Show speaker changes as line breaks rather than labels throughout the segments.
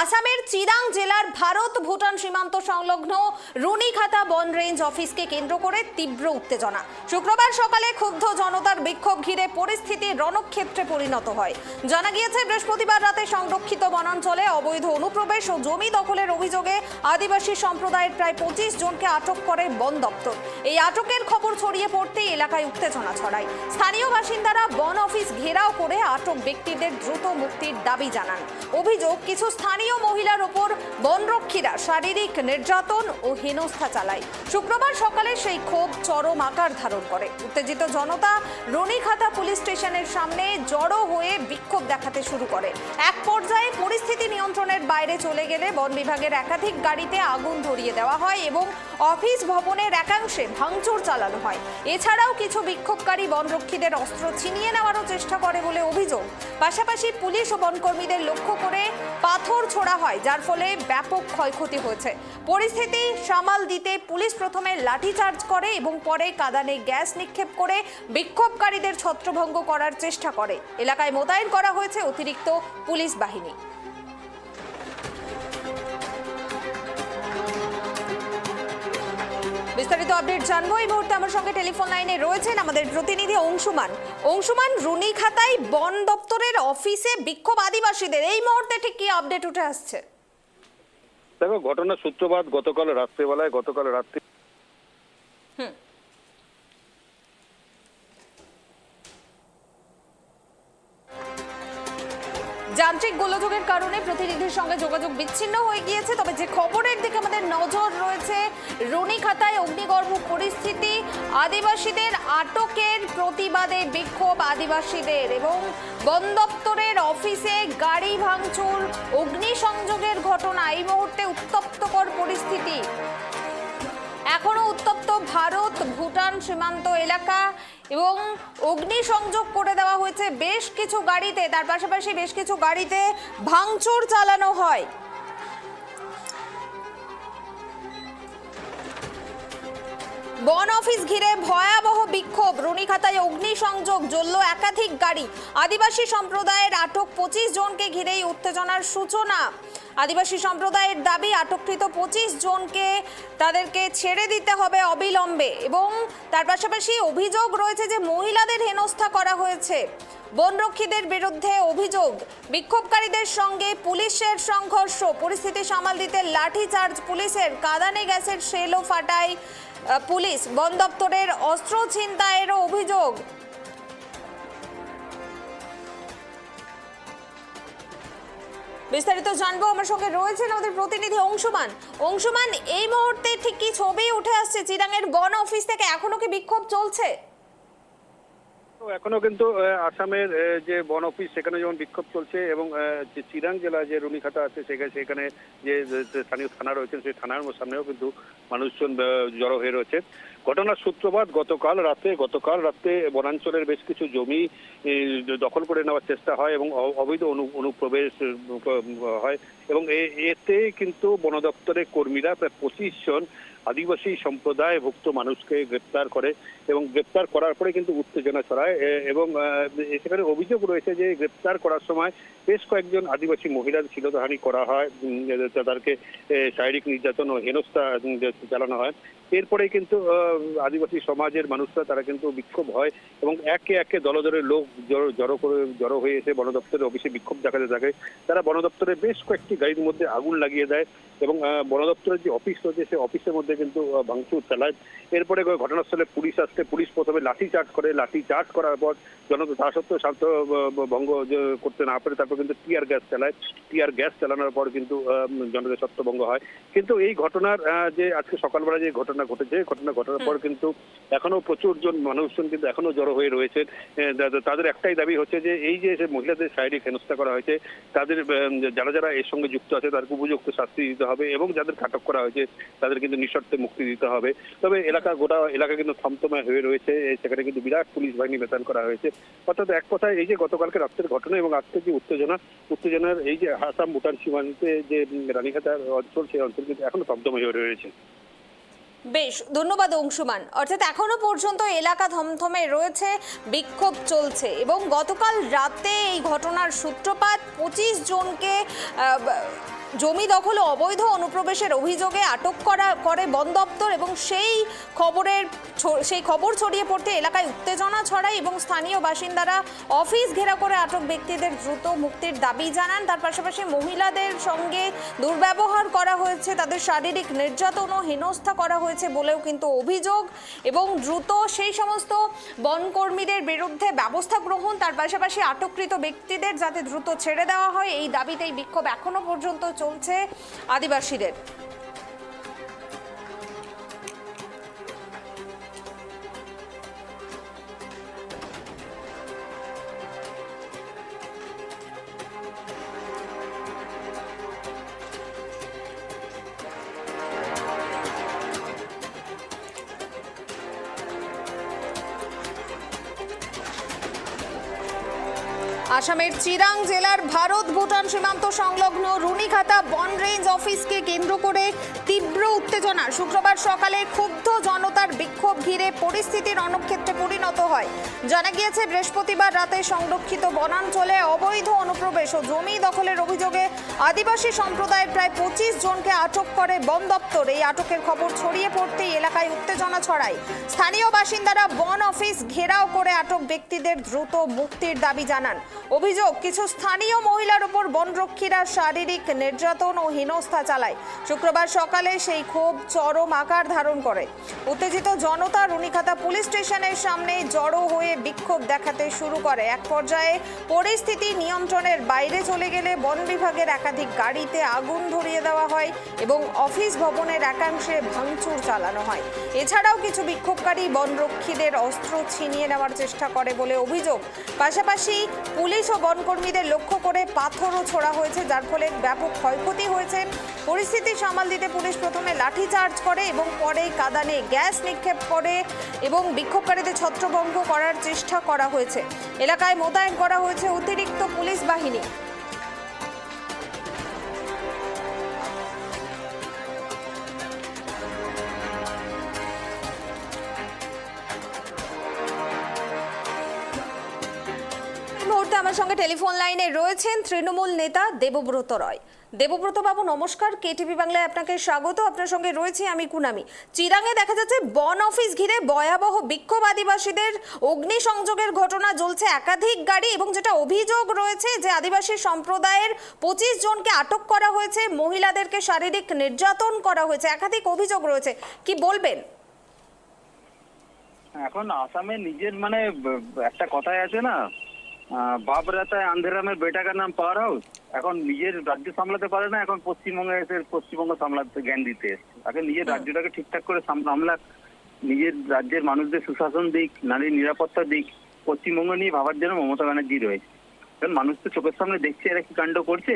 আসামের চিরাং জেলার ভারত ভুটান সীমান্ত সংলগ্ন রুনিখাতা বন রেঞ্জ অফিসকে কেন্দ্র করে তীব্র উত্তেজনা। শুক্রবার সকালে ক্ষুব্ধ জনতার বিক্ষোভ ঘিরে পরিস্থিতি রণক্ষেত্রে পরিণত হয়। জানা গিয়েছে, বৃহস্পতিবার রাতে সংরক্ষিত বনাঞ্চলে অবৈধ অনুপ্রবেশ ও জমি দখলের অভিযোগে আদিবাসী সম্প্রদায়ের প্রায় 25 জনকে আটক করে বন দপ্তর। এই আটকের খবর ছড়িয়ে পড়তেই এলাকায় উত্তেজনা ছড়ায়। স্থানীয় বাসিন্দারা বন অফিস ঘেরাও করে আটক ব্যক্তিদের দ্রুত মুক্তির দাবি জানান। অভিযোগ, কিছু স্থানীয় মহিলার ওপর বনরক্ষীরা শারীরিক নির্যাতন ও হেনস্থা চালায়। শুক্রবার সকালে সেই ক্ষোভ চরম আকার ধারণ করে। উত্তেজিত জনতা রুনিখাতা পুলিশ স্টেশনের সামনে জড়ো হয়ে বিক্ষোভ দেখাতে শুরু করে। এক পর্যায়ে পরিস্থিতি নিয়ন্ত্রণের বাইরে চলে গেলে বন বিভাগের একাধিক গাড়িতে আগুন ধরিয়ে দেওয়া হয় এবং অফিস ভবনের একাংশে ভাঙচুর চালানো হয়। এছাড়াও কিছু বিক্ষোভকারী বনরক্ষীদের অস্ত্র ছিনিয়ে নেওয়ারও চেষ্টা করে বলে অভিযোগ। পাশাপাশি পুলিশ ও বনকর্মীদের লক্ষ্য করে পাথর ছোড়া হয়, যার ফলে ব্যাপক ক্ষয়ক্ষতি হয়েছে। পরিস্থিতি সামাল দিতে পুলিশ প্রথমে লাঠিচার্জ করে এবং পরে কাঁদানে গ্যাস নিক্ষেপ করে বিক্ষোভকারীদের ছত্রভঙ্গ করার চেষ্টা করে। এলাকায় মোতায়েন করা হয়েছে অতিরিক্ত পুলিশ বাহিনী। বিস্তারিত আপডেট জানবো। এই মুহূর্তে আমার সঙ্গে টেলিফোন লাইনে রয়েছেন আমাদের প্রতিনিধি অংশুমান। অংশুমান, রুনিখাতায় বন দপ্তরের অফিসে বিক্ষোভ আদিবাসীদের, এই মুহূর্তে ঠিক কি আপডেট উঠে আসছে?
দেখো, ঘটনার সূত্রপাত গতকাল রাত্রে
যান্ত্রিক গোলযোগের কারণে প্রতিনিধির সঙ্গে যোগাযোগ বিচ্ছিন্ন হয়ে গিয়েছে। তবে যে খবরের দিকে আমাদের নজর রয়েছে, রুনিখাতায় অগ্নিগর্ভ পরিস্থিতি, আদিবাসীদের আটকের প্রতিবাদে বিক্ষোভ আদিবাসীদের এবং বন দপ্তরের অফিসে গাড়ি ভাঙচুর, অগ্নিসংযোগের ঘটনা। এই মুহূর্তে উত্তপ্তকর পরিস্থিতি, এখনো উত্তপ্ত ভারত ভুটান সীমান্ত এলাকা এবং অগ্নিসংযোগ করে দেওয়া হয়েছে বেশ কিছু গাড়িতে। তার পাশাপাশি বেশ কিছু গাড়িতে ভাঙচুর চালানো হয়। বন অফিস ঘিরে ভয়াবহ বিক্ষোভ, রুনিখাতায় অগ্নিসংযোগ, জ্বলল একাধিক গাড়ি। আদিবাসী সম্প্রদায়ের আটক 25 জনকে ঘিরেই উত্তেজনার সূচনা। আদিবাসী সম্প্রদায়ের দাবি, আটককৃত 25 জনকে তাদেরকে ছেড়ে দিতে হবে অবিলম্বে এবং তার পাশাপাশি অভিযোগ রয়েছে যে মহিলাদের হেনস্থা করা হয়েছে। বনরক্ষীদের বিরুদ্ধে অভিযোগ, বিক্ষোভকারীদের সঙ্গে পুলিশের সংঘর্ষ। পরিস্থিতি সামাল দিতে লাঠিচার্জ পুলিশের, কাঁদানে গ্যাসের শেলও ফাটায় পুলিশ। বন দপ্তরের অস্ত্র ছিনতাইয়েরও অভিযোগ। বিস্তারিত জানবো, আমার সঙ্গে রয়েছেন আমাদের প্রতিনিধি অংশুমান। অংশুমান, এই মুহূর্তে ঠিক কি ছবি উঠে আসছে চিরাঙের বন অফিস থেকে? এখনো কি বিক্ষোভ চলছে?
এখনো কিন্তু আসামের যে বন অফিস, সেখানে যেমন বিক্ষোভ চলছে এবং যে চিরাং জেলা যে রুনিখাতা আছে সেখানে যে স্থানীয় থানা রয়েছে, সেই থানার সামনেও কিন্তু মানুষজন জড়ো হয়ে রয়েছে। ঘটনার সূত্রপাত গতকাল রাতে বনাঞ্চলের বেশ কিছু জমি দখল করে নেওয়ার চেষ্টা হয় এবং অবৈধ অনুপ্রবেশ হয় এবং এতে কিন্তু বন দপ্তরের কর্মীরা প্রায় 25 জন আদিবাসী সম্প্রদায়ভুক্ত মানুষকে গ্রেপ্তার করে এবং গ্রেপ্তার করার পরে কিন্তু উত্তেজনা ছড়ায় এবং সেখানে অভিযোগ রয়েছে যে গ্রেপ্তার করার সময় বেশ কয়েকজন আদিবাসী মহিলার শিলধারী করা হয়, তাদেরকে শারীরিক নির্যাতন ও হেনস্থা চালানো হয়। এরপরে কিন্তু আদিবাসী সমাজের মানুষরা তারা কিন্তু বিক্ষোভ হয় এবং একে একে দলে লোক জড়ো হয়ে এসে বন দপ্তরের অফিসে বিক্ষোভ দেখাতে থাকে। তারা বন দপ্তরের বেশ কয়েকটি গাড়ির মধ্যে আগুন লাগিয়ে দেয় এবং বন দপ্তরের যে অফিস রয়েছে সেই অফিসের মধ্যে কিন্তু ভাঙচুর চালায়। এরপরে ঘটনাস্থলে পুলিশ আসতে পুলিশ প্রথমে লাঠিচার্জ করার পর জনতা তা সত্ত্বেও শান্ত ভঙ্গ করতে না পারে, তারপর কিন্তু টিয়ার গ্যাস চালানোর পর কিন্তু জনতার ছত্রভঙ্গ হয়। কিন্তু এই ঘটনার যে আজকে সকালবেলা যে ঘটনা ঘটার পর কিন্তু এখনো প্রচুর মানুষজন কিন্তু এখনো জড়ো হয়ে রয়েছে। তাদের একটাই দাবি হচ্ছে যে এই যে মহিলাদের শারীরিক হেনস্থা করা হয়েছে, তাদের যারা এর সঙ্গে যুক্ত আছে তাদেরকে উপযুক্ত শাস্তি দিতে হবে এবং যাদের আটক করা হয়েছে তাদের কিন্তু নিঃশর্তে মুক্তি দিতে হবে। তবে গোটা এলাকা কিন্তু থমথমে হয়ে রয়েছে, সেখানে কিন্তু বিরাট পুলিশ বাহিনী মোতায়েন করা হয়েছে। অর্থাৎ এক কথায় এই যে গতকালকে রাত্রের ঘটনা এবং আজকে যে উত্তেজনার এই যে আসাম ভুটান সীমান্তে যে রানীখাতার অঞ্চল, সেই অঞ্চল কিন্তু এখনো থমথমে হয়ে রয়েছে।
বেশ, ধন্যবাদ অংশুমান। অর্থাৎ এখনো পর্যন্ত এলাকা থমথমে রয়েছে, বিক্ষোভ চলছে এবং গতকাল রাতে এই ঘটনার সূত্রপাত, 25 জনকে জমি দখল ও অবৈধ অনুপ্রবেশের অভিযোগে আটক করে বন দপ্তর এবং সেই খবর ছড়িয়ে পড়তে এলাকায় উত্তেজনা ছড়ায় এবং স্থানীয় বাসিন্দারা অফিস ঘেরাও করে আটক ব্যক্তিদের দ্রুত মুক্তির দাবি জানান। তার পাশাপাশি মহিলাদের সঙ্গে দুর্ব্যবহার করা হয়েছে, তাদের শারীরিক নির্যাতন ও হেনস্থা করা হয়েছে বলেও কিন্তু অভিযোগ এবং দ্রুত সেই সমস্ত বনকর্মীদের বিরুদ্ধে ব্যবস্থা গ্রহণ, তার পাশাপাশি আটককৃত ব্যক্তিদের যাতে দ্রুত ছেড়ে দেওয়া হয়, এই দাবিতেই বিক্ষোভ এখনো পর্যন্ত চলছে আদিবাসীদের। আসামের চিরাং জেলার ভারত ভুটান সীমান্ত সংলগ্ন রুনিখাতা বন রেঞ্জ অফিসকে কেন্দ্র করে তীব্র উত্তেজনা। শুক্রবার সকালে ক্ষুব্ধ জনতার বিক্ষোভ ঘিরে পরিস্থিতি রণক্ষেত্রে পরিণত হয়। জানা গিয়েছে, বৃহস্পতিবার রাতে সংরক্ষিত বনাঞ্চলে অবৈধ অনুপ্রবেশ ও জমি দখলের অভিযোগে আদিবাসী সম্প্রদায়ের প্রায় 25 জনকে আটক করে বন দপ্তর। এই আটকের খবর ছড়িয়ে পড়তেই এলাকায় উত্তেজনা ছড়ায়। স্থানীয় বাসিন্দারা বন অফিস ঘেরাও করে আটক ব্যক্তিদের দ্রুত মুক্তির দাবি জানান। অভিযোগ, কিছু স্থানীয় মহিলার উপর বনরক্ষীরা শারীরিক নির্যাতন ও হেনস্থা চালায়। শুক্রবার সকালে সেই ক্ষোভ চরম আকার ধারণ করে। উত্তেজিত জনতা রুনিখাতা পুলিশ স্টেশনের সামনে জড়ো হয়ে বিক্ষোভ দেখাতে শুরু করে। এক পর্যায়ে পরিস্থিতি নিয়ন্ত্রণের বাইরে চলে গেলে বন বিভাগের একাধিক গাড়িতে আগুন ধরিয়ে দেওয়া হয় এবং অফিস ভবনের একাংশে ভাঙচুর চালানো হয়। এছাড়াও কিছু বিক্ষোভকারী বনরক্ষীদের অস্ত্র ছিনিয়ে নেওয়ার চেষ্টা করে বলে অভিযোগ। পাশাপাশি পুলিশ ও বনকর্মীদের লক্ষ্য করে পাথরও ছোড়া হয়েছে, যার ফলে ব্যাপক ক্ষয়ক্ষতি হয়েছে। পরিস্থিতি সামাল দিতে পুলিশ প্রথমে লাঠিচার্জ করে এবং পরে কাঁদানে গ্যাস নিক্ষেপ করে এবং বিক্ষোভকারীদের ছত্রভঙ্গ করার চেষ্টা করা হয়েছে। এলাকায় মোতায়েন করা হয়েছে অতিরিক্ত পুলিশ বাহিনী। আমার সঙ্গে টেলিফোন লাইনে রয়েছেন তৃণমূল নেতা দেবব্রত রয়। দেবব্রত বাবু নমস্কার, কেটিভি বাংলায় আপনাকে স্বাগত। আপনার সঙ্গে রয়েছি আমি কুনামি। চিরাঙে দেখা যাচ্ছে বন অফিস ঘিরে ভয়াবহ বিক্ষোভ, আদিবাসীদের অগ্নিসংযোগের ঘটনা, জ্বলছে একাধিক গাড়ি এবং যেটা অভিযোগ রয়েছে যে আদিবাসী সম্প্রদায়ের 25 জনকে আটক করা হয়েছে, মহিলাদেরকে শারীরিক নির্যাতন করা হয়েছে, একাধিক অভিযোগ রয়েছে, কি বলবেন?
এখন আসামে নিজের একটা কথাই আছে না, বাপ रहता है अंधेरा में बेटा का नाम पावर हाउस। এখন নিজের রাজ্য সামলাতে পারে না, এখন পশ্চিমবঙ্গে এসে পশ্চিমবঙ্গ সামলাতে জ্ঞান দিতে এসছে। আগে নিজের রাজ্যটাকে ঠিকঠাক করে সামলাক, নিজের রাজ্যের মানুষদের সুশাসন দিক, নারীর নিরাপত্তা দিক, পশ্চিমবঙ্গ নিয়ে ভাবার জন্য মমতা ব্যানার্জি রয়েছে। কারণ মানুষ তো চোখের সামনে দেখছে এরা কি কাণ্ড করছে।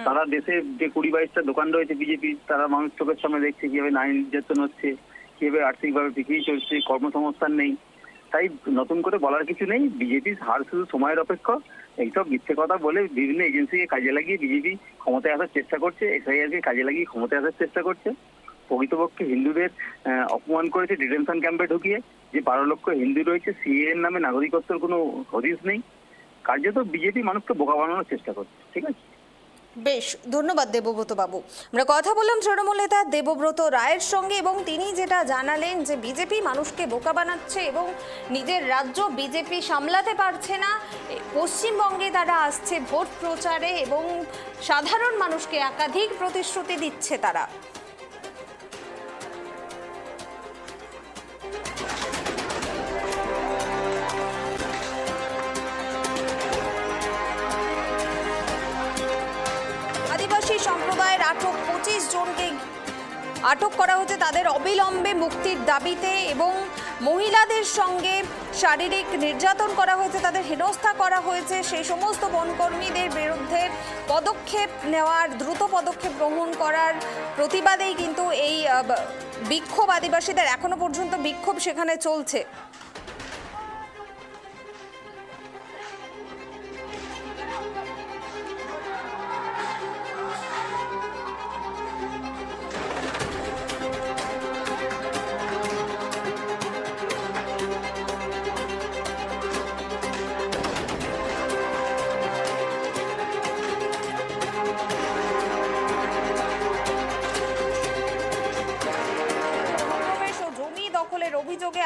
তারা দেশে যে 20-22টা দোকান রয়েছে বিজেপি, তারা মানুষ চোখের সামনে দেখছে কিভাবে নারী নির্যাতন হচ্ছে, কিভাবে আর্থিকভাবে পিছিয়ে চলছে, কর্মসংস্থান নেই। তাই নতুন করে বলার কিছু নেই, বিজেপির হার শুধু সময়ের অপেক্ষা। এইসব মিথ্যে কথা বলে বিভিন্ন এজেন্সিকে কাজে লাগিয়ে বিজেপি ক্ষমতায় আসার চেষ্টা করছে, এসআইআরকে কাজে লাগিয়ে ক্ষমতায় আসার চেষ্টা করছে। প্রকৃতপক্ষে হিন্দুদের অপমান করেছে ডিটেনশন ক্যাম্পে ঢুকিয়ে। যে 12 লক্ষ হিন্দু রয়েছে, সিএএ এর নামে নাগরিকত্বের কোনো হদিস নেই। কার্যত বিজেপি মানুষকে বোকা বানানোর চেষ্টা করছে। ঠিক আছে,
বেশ, ধন্যবাদ দেবব্রত বাবু। আমরা কথা বললাম তৃণমূল নেতা দেবব্রত রায়ের সঙ্গে এবং তিনি যেটা জানালেন যে বিজেপি মানুষকে বোকা বানাচ্ছে এবং নিজের রাজ্য বিজেপি সামলাতে পারছে না। পশ্চিমবঙ্গে তারা আসছে ভোট প্রচারে এবং সাধারণ মানুষকে একাধিক প্রতিশ্রুতি দিচ্ছে তারা। আদিবাসী সম্প্রদায়ের 25 জনকে আটক করা হয়েছে তাদের অবিলম্বে মুক্তির দাবিতে এবং মহিলাদের সঙ্গে শারীরিক নির্যাতন করা হয়েছে, তাদের হেনস্থা করা হয়েছে। সেই সমস্ত বনকর্মীদের বিরুদ্ধে পদক্ষেপ নেওয়ার, দ্রুত পদক্ষেপ গ্রহণ করার প্রতিবাদেই কিন্তু এই বিক্ষোভ, আদিবাসীদের এখনো পর্যন্ত বিক্ষোভ সেখানে চলছে।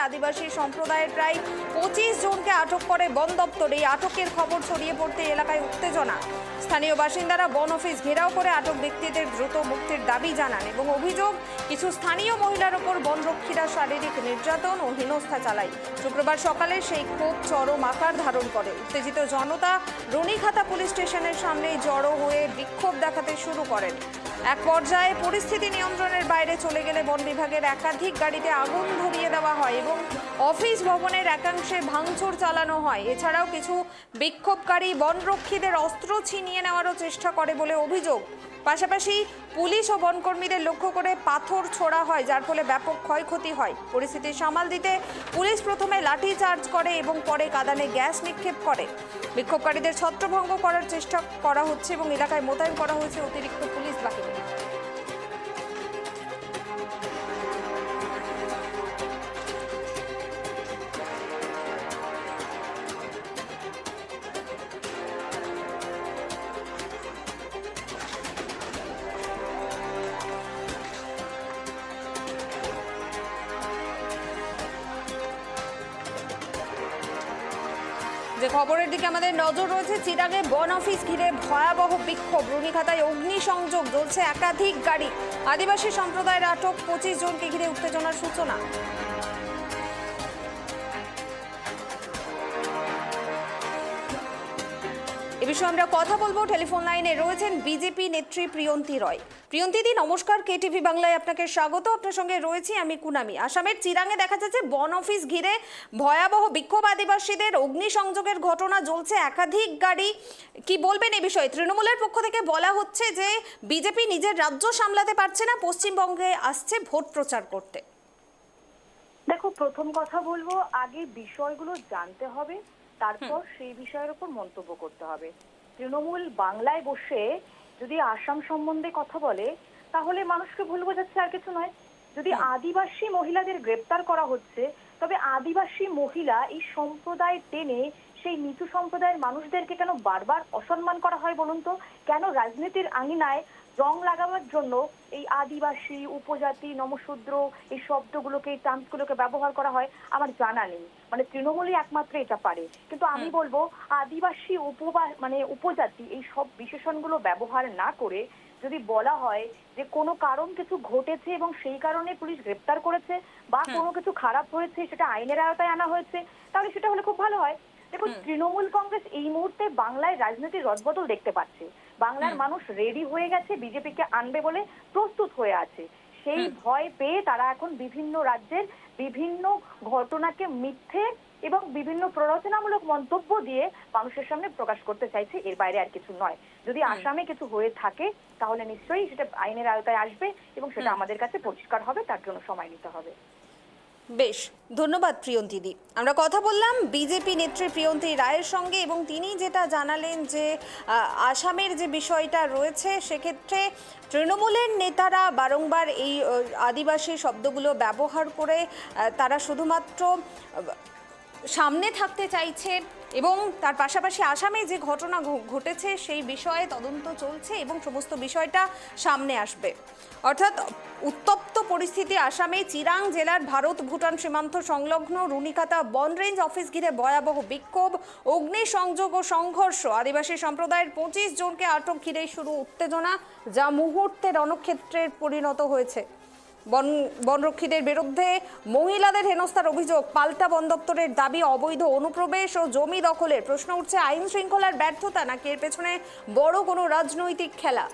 আদিবাসী সম্প্রদায়ের প্রায় 25 জনকে আটক করে বন দপ্তর। এই আটকের খবর ছড়িয়ে পড়তে এলাকায় উত্তেজনা। স্থানীয় বাসিন্দারা বন অফিস ঘেরাও করে আটক ব্যক্তিদের দ্রুত মুক্তির দাবি জানান এবং অভিযোগ কিছু স্থানীয় মহিলার ওপর বনরক্ষীরা শারীরিক নির্যাতন ও হেনস্থা চালায়। শুক্রবার সকালে সেই ক্ষোভ চরম আকার ধারণ করে। উত্তেজিত জনতা রুনিখাতা পুলিশ স্টেশনের সামনে জড়ো হয়ে বিক্ষোভ দেখাতে শুরু করেন। এক পর্যায়ে পরিস্থিতি নিয়ন্ত্রণের বাইরে চলে গেলে বন বিভাগের একাধিক গাড়িতে আগুন ধরিয়ে দেওয়া হয় এবং অফিস ভবনের একাংশে ভাঙচুর চালানো হয়। এছাড়াও কিছু বিক্ষোভকারী বনরক্ষীদের অস্ত্র ছিনিয়ে নেওয়ারও চেষ্টা করে বলে অভিযোগ। পাশাপাশি পুলিশ ও বনকর্মীদের লক্ষ্য করে পাথর ছোড়া হয়, যার ফলে ব্যাপক ক্ষয়ক্ষতি হয়। পরিস্থিতি সামাল দিতে পুলিশ প্রথমে লাঠি চার্জ করে এবং পরে কাঁদানে গ্যাস নিক্ষেপ করে। বিক্ষোভকারীদের ছত্রভঙ্গ করার চেষ্টা করা হচ্ছে এবং এলাকায় মোতায়েন করা হয়েছে অতিরিক্ত পুলিশ বাহিনী। যে খবরের দিকে আমাদের নজর রয়েছে, চিরাগে বন অফিস ঘিরে ভয়াবহ বিক্ষোভ। রুনিখাতায় অগ্নিসংযোগ জ্বলছে একাধিক গাড়ি। আদিবাসী সম্প্রদায়ের আটক 25 জনকে ঘিরে উত্তেজনার সূচনা। এ বিষয়ে আমরা কথা বলবো। টেলিফোন লাইনে রয়েছেন বিজেপি নেত্রী প্রিয়ন্তী রয়। প্রিয়ন্তীদি নমস্কার, কেটিভি বাংলায় আপনাকে স্বাগত। আপনার সঙ্গে রয়েছি আমি কুনামি। আসামের চিরাঙে দেখা যাচ্ছে বন অফিস ঘিরে ভয়াবহ বিক্ষোভ, আদিবাসীদের অগ্নিসংযোগের ঘটনা, জ্বলছে একাধিক গাড়ি। কি বলবেন এই বিষয়ে? তৃণমূলের পক্ষ থেকে বলা হচ্ছে যে বিজেপি নিজের রাজ্য সামলাতে পারছে না, পশ্চিমবঙ্গে আসছে ভোট প্রচার করতে।
দেখো, প্রথম কথা বলবো, আগে বিষয়গুলো জানতে হবে, তারপর সেই বিষয়ের উপর মন্তব্য করতে হবে। তৃণমূল বাংলায় বসে যদি আসাম সম্বন্ধে কথা বলে তাহলে মানুষকে ভুল বোঝাচ্ছে, আর কিছু নয়। যদি আদিবাসী মহিলাদের গ্রেপ্তার করা হচ্ছে, তবে আদিবাসী মহিলা এই সম্প্রদায় টেনে সেই নিচু সম্প্রদায়ের মানুষদেরকে কেন বারবার অসম্মান করা হয় বলুন তো? কেন রাজনীতির আঙিনায় রং লাগাবার জন্য এই আদিবাসী, উপজাতি, নমশূদ্র এই শব্দগুলোকে, এই টার্মসগুলোকে ব্যবহার করা হয় আমার জানা নেই। মানে তৃণমূলই একমাত্র এটা পারে। কিন্তু আমি বলবো আদিবাসী, উপজাতি এই সব বিশেষণগুলো ব্যবহার না করে যদি বলা হয় যে কোনো কারণ কিছু ঘটেছে এবং সেই কারণে পুলিশ গ্রেপ্তার করেছে বা কোনো কিছু খারাপ হয়েছে সেটা আইনের আওতায় আনা হয়েছে, তাহলে সেটা হলে খুব ভালো হয়। দেখুন, তৃণমূল কংগ্রেস এই মুহূর্তে বাংলায় রাজনীতির রদবদল দেখতে পাচ্ছে। বাংলার মানুষ রেডি হয়ে গেছে, বিজেপিকে আনবে বলে প্রস্তুত হয়ে আছে। সেই ভয় পেয়ে তারা এখন বিভিন্ন রাজ্যের বিভিন্ন ঘটনাকে মিথ্যে এবং বিভিন্ন প্ররোচনামূলক মন্তব্য দিয়ে মানুষের সামনে প্রকাশ করতে চাইছে, এর বাইরে আর কিছু নয়। যদি আসামে কিছু হয়ে থাকে তাহলে নিশ্চয়ই সেটা আইনের আওতায় আসবে এবং সেটা আমাদের কাছে পরিষ্কার হবে, তার জন্য সময় নিতে হবে।
বেশ, ধন্যবাদ প্রিয়ন্তীদি। আমরা কথা বললাম বিজেপি নেত্রী প্রিয়ন্তী রায়ের সঙ্গে এবং তিনি যেটা জানালেন যে আসামের যে বিষয়টা রয়েছে সেক্ষেত্রে তৃণমূলের নেতারা বারংবার এই আদিবাসী শব্দগুলো ব্যবহার করে তারা শুধুমাত্র সামনে থাকতে চাইছে এবং তার পাশাপাশি আসামে যে ঘটনা ঘটেছে সেই বিষয়ে তদন্ত চলছে এবং সমস্ত বিষয়টা সামনে আসবে। অর্থাৎ উত্তপ্ত পরিস্থিতি আসামে। চিরাং জেলার ভারত ভুটান সীমান্ত সংলগ্ন রুনিখাতা বন রেঞ্জ অফিস ঘিরে ভয়াবহ বিক্ষোভ, অগ্নিসংযোগ ও সংঘর্ষ। আদিবাসী সম্প্রদায়ের 25 জনকে আটক ঘিরে শুরু উত্তেজনা, যা মুহূর্তে রণক্ষেত্রে পরিণত হয়েছে। বনরক্ষীদের বিরুদ্ধে মহিলাদের হেনস্থার অভিযোগ, পাল্টা বন দপ্তরের দাবি অবৈধ অনুপ্রবেশ ও জমি দখলের। প্রশ্ন উঠছে, আইন শৃঙ্খলার ব্যর্থতা নাকি এর পেছনে বড় কোনো রাজনৈতিক খেলা?